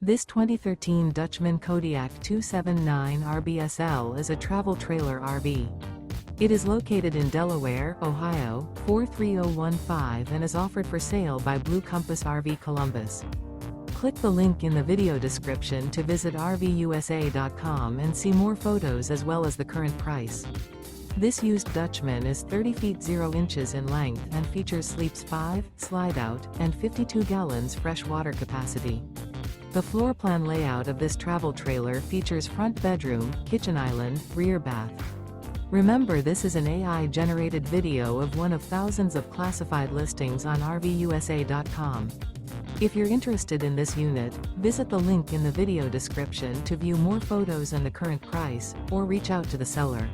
This 2013 Dutchmen Kodiak 279 RBSL is a travel trailer RV. It is located in Delaware, Ohio, 43015 and is offered for sale by Blue Compass RV Columbus. Click the link in the video description to visit RVUSA.com and see more photos as well as the current price. This used Dutchman is 30 feet 0 inches in length and features sleeps 5, slide-out, and 52 gallons fresh water capacity. The floor plan layout of this travel trailer features front bedroom, kitchen island, rear bath. Remember, this is an AI-generated video of one of thousands of classified listings on RVUSA.com. If you're interested in this unit, visit the link in the video description to view more photos and the current price, or reach out to the seller.